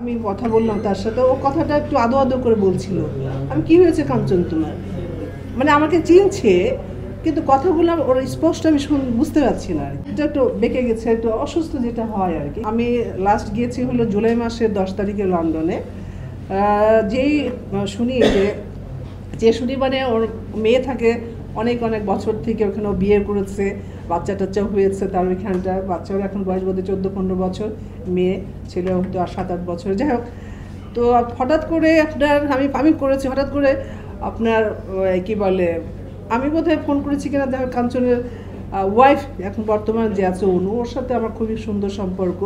আমি কথা বললাম তার সাথে, ও কথাটা একটু আদো আদো করে বলছিল। আমি কি হয়েছে কাঞ্চন তোমার, মানে আমাকে চিনছে কিন্তু কথাগুলো ওর স্পষ্ট আমি বুঝতে পারছি না। এটা একটু বেঁকে গেছে, একটু অসুস্থ যেটা হয় আর কি। আমি লাস্ট গিয়েছি হলো জুলাই মাসের 10 তারিখে লন্ডনে। যেই শুনি যে শুনি মানে ওর মেয়ে থাকে অনেক অনেক বছর থেকে ওখানে, ও বিয়ে করেছে, বাচ্চা টাচ্চা হয়েছে তার ওইখানটা। বাচ্চার এখন বয়স বোধহয় 14-15 বছর, মেয়ে ছেলে হয়তো আর 7-8 বছর, যাই হোক। তো হঠাৎ করে আপনার আমি করেছি হঠাৎ করে আপনার কি বলে, আমি বোধহয় ফোন করেছি কিনা, দেখো কাঞ্চনের ওয়াইফ এখন বর্তমান যে আছে অনু, ওর সাথে আমার খুবই সুন্দর সম্পর্ক।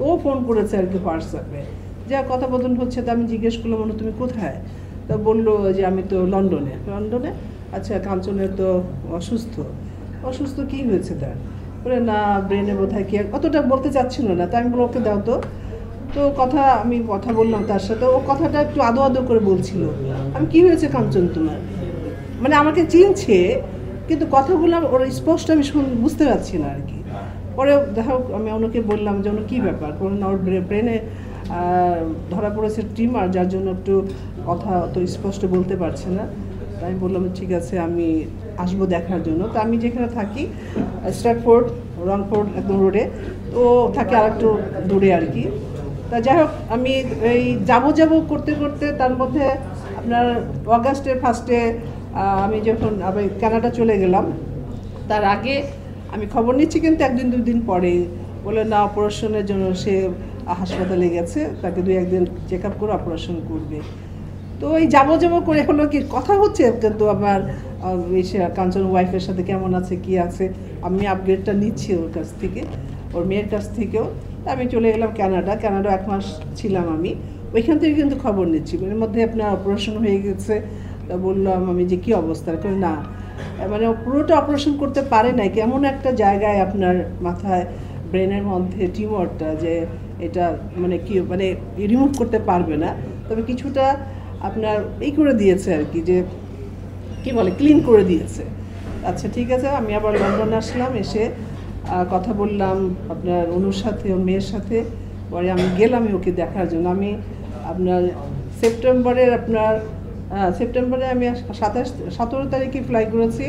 ও ফোন করেছে আর কি হোয়াটসঅ্যাপে, যা কথোপকথন হচ্ছে। তো আমি জিজ্ঞেস করলাম অনু তুমি কোথায়, তো বললো যে আমি তো লন্ডনে। আচ্ছা, কাঞ্চনের তো অসুস্থ। অসুস্থ কি হয়েছে তার? বলে না, ব্রেনে বোধহয় কি, অতটা বলতে চাচ্ছিল না। তো আমি বললাম ওকে দাও তো। তো আমি কথা বললাম তার সাথে, ও কথাটা একটু আদো আদো করে বলছিল। আমি কি হয়েছে কাঞ্চন তোমার, মানে আমাকে চিনছে কিন্তু কথাগুলো ওর স্পষ্ট আমি বুঝতে পারছি না আর কি। পরে দেখো আমি ওনাকে বললাম যে ওনার কী ব্যাপার, কারণ ওর ব্রেনে ধরা পড়েছে টিউমার, যার জন্য একটু কথা অত স্পষ্ট বলতে পারছে না। তাই আমি বললাম ঠিক আছে আমি আসবো দেখার জন্য। তো আমি যেখানে থাকি স্ট্র্যাটফোর্ড, রংপুর একদম রোডে, তো থাকে আর একটু দূরে আর কি। তা যাই হোক, আমি এই যাবো করতে করতে তার মধ্যে আপনার অগাস্টের ফার্স্টে আমি যখন আবার কানাডা চলে গেলাম, তার আগে আমি খবর নিচ্ছি কিন্তু 1-2 দিন পরে বলে না, অপারেশনের জন্য সে হাসপাতালে গেছে, তাকে 2-1 দিন চেক আপ করে অপারেশন করবে। তো এই যাবো করে হলো কি কথা হচ্ছে, কিন্তু আমার কাঞ্চন ওয়াইফের সাথে কেমন আছে কি আছে, আমি আপডেটটা নিচ্ছি ওর কাছ থেকে, ওর মেয়ের কাছ থেকেও। আমি চলে গেলাম কানাডা 1 মাস ছিলাম আমি ওইখান থেকে, কিন্তু খবর নিচ্ছি। এর মধ্যে আপনার অপারেশন হয়ে গেছে। তা বললাম আমি যে কী অবস্থা, করে না মানে পুরোটা অপারেশন করতে পারে নাই, কেমন একটা জায়গায় আপনার মাথায় ব্রেনের মধ্যে টিউমারটা, যে এটা মানে কি মানে রিমুভ করতে পারবে না, তবে কিছুটা আপনার এই করে দিয়েছে আর কি, যে কি বলে ক্লিন করে দিয়েছে। আচ্ছা ঠিক আছে, আমি আবার লন্ডনে আসলাম, এসে কথা বললাম আপনার অনুর সাথে, ওর মেয়ের সাথে। পরে আমি গেলাম ওকে দেখার জন্য। আমি আপনার সেপ্টেম্বরে আমি 17 তারিখে ফ্লাই করেছি,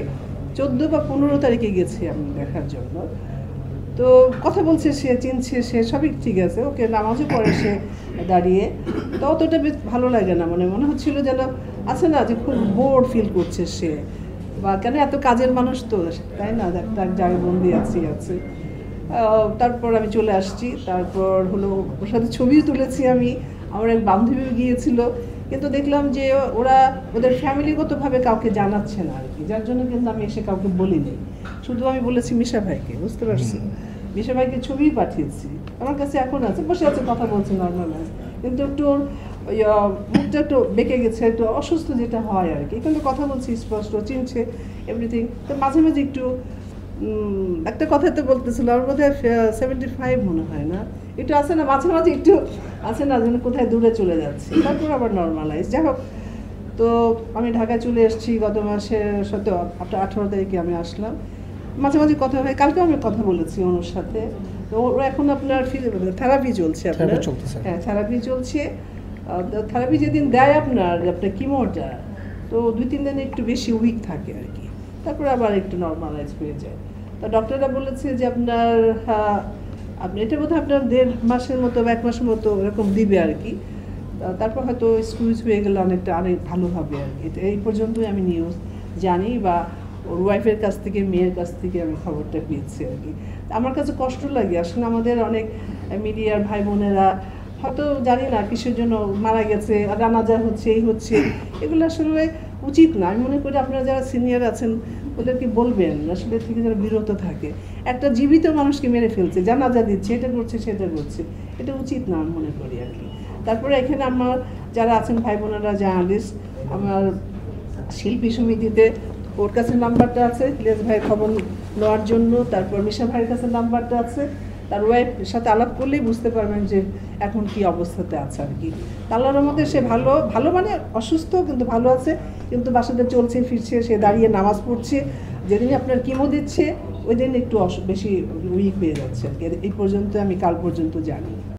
14 বা 15 তারিখে গেছি আমি দেখার জন্য। তো কথা বলছে, সে চিনছে, সে সবই ঠিক আছে, ওকে নামাজও পড়ে সে দাঁড়িয়ে। তো অতটা বেশ ভালো লাগে না, মনে হচ্ছিল যেন আছে না, যে খুব বোর ফিল করছে সে, বা কেন এত কাজের মানুষ তো, তাই না, একটা জায়গায় বন্দি আছে। তারপর আমি চলে আসছি। তারপর হলো ওর সাথে ছবিও তুলেছি আমি, আমার এক বান্ধবীও গিয়েছিল, কিন্তু দেখলাম যে ওরা ওদের ফ্যামিলিগতভাবে কাউকে জানাচ্ছে না আর কি, যার জন্য কিন্তু আমি এসে কাউকে বলিনি। শুধু আমি বলেছি মিশা ভাইকে, বুঝতে পারছি, মিশা ভাইকে ছবি পাঠিয়েছি, আমার কাছে এখন আছে, বসে আছে, কথা বলছে নর্মাল, কিন্তু একটু ওর মুখটা একটু বেঁকে গেছে, একটু অসুস্থ যেটা হয় আর কি, কিন্তু কথা বলছি স্পষ্ট, চিনছে এভরিথিং। তো মাঝে মাঝে একটু একটা কথাতে বলতেছিল, আমার বোধহয় 75 মনে হয় না, একটু আছে না মাঝে মাঝে একটু আছে না, যেন কোথায় দূরে চলে যাচ্ছে, তারপর আবার নর্মালাইজ। যাই হোক, তো আমি ঢাকায় চলে এসেছি গত মাসের 18 তারিখে আমি আসলাম। মাঝে মাঝে কথা হয়, কালকেও আমি কথা বলেছি ওর সাথে। তো ও এখন আপনার থেরাপি চলছে, আপনার হ্যাঁ থেরাপি চলছে। থেরাপি যেদিন দেয় আপনার কিমোটা, তো 2-3 দিন একটু বেশি উইক থাকে আর কি, তারপরে আবার একটু নর্মালাইজ হয়ে যায়। তো ডক্টররা বলেছে যে আপনার আপনি এটা বোধহয় আপনার 1.5 মাসের মতো বা 1 মাসের মতো এরকম দিবে আর কি, তারপর হয়তো স্কুইজ হয়ে গেলে অনেক ভালো হবে আর কি। এই পর্যন্তই আমি নিউজ জানি, বা ওর ওয়াইফের কাছ থেকে, মেয়ের কাছ থেকে আমি খবরটা পেয়েছি আর কি। আমার কাছে কষ্ট লাগে আসলে, আমাদের অনেক মিডিয়ার ভাই বোনেরা হয়তো জানি না কিসের জন্য মারা গেছে, জানাজা হচ্ছে, এই হচ্ছে, এগুলো আসলে উচিত না। আমি মনে করি আপনারা যারা সিনিয়র আছেন ওদেরকে বলবেন আসলে থেকে যারা বিরত থাকে। একটা জীবিত মানুষকে মেরে ফেলছে, জানাজা দিচ্ছে, এটা করছে সেটা করছে, এটা উচিত না আমি মনে করি আর কি। তারপরে এখানে আমার যারা আছেন ভাই বোনেরা জার্নালিস্ট, আমার শিল্পী সমিতিতে ওর কাছে নাম্বারটা আছে ইলিয়াস ভাইয়ের খবর নেওয়ার জন্য, তারপর মিশা ভাইয়ের কাছে নাম্বারটা আছে, তার ওয়াইফের সাথে আলাপ করলেই বুঝতে পারবেন যে এখন কি অবস্থাতে আছে আর কি। আল্লাহর মধ্যে সে ভালো মানে অসুস্থ কিন্তু ভালো আছে, কিন্তু বাসাতে চলছে ফিরছে, সে দাঁড়িয়ে নামাজ পড়ছে। যেদিন আপনার কিমো দিচ্ছে ওই দিন একটু বেশি উইক হয়ে যাচ্ছে আর কি। এই পর্যন্ত আমি কাল পর্যন্ত জানি।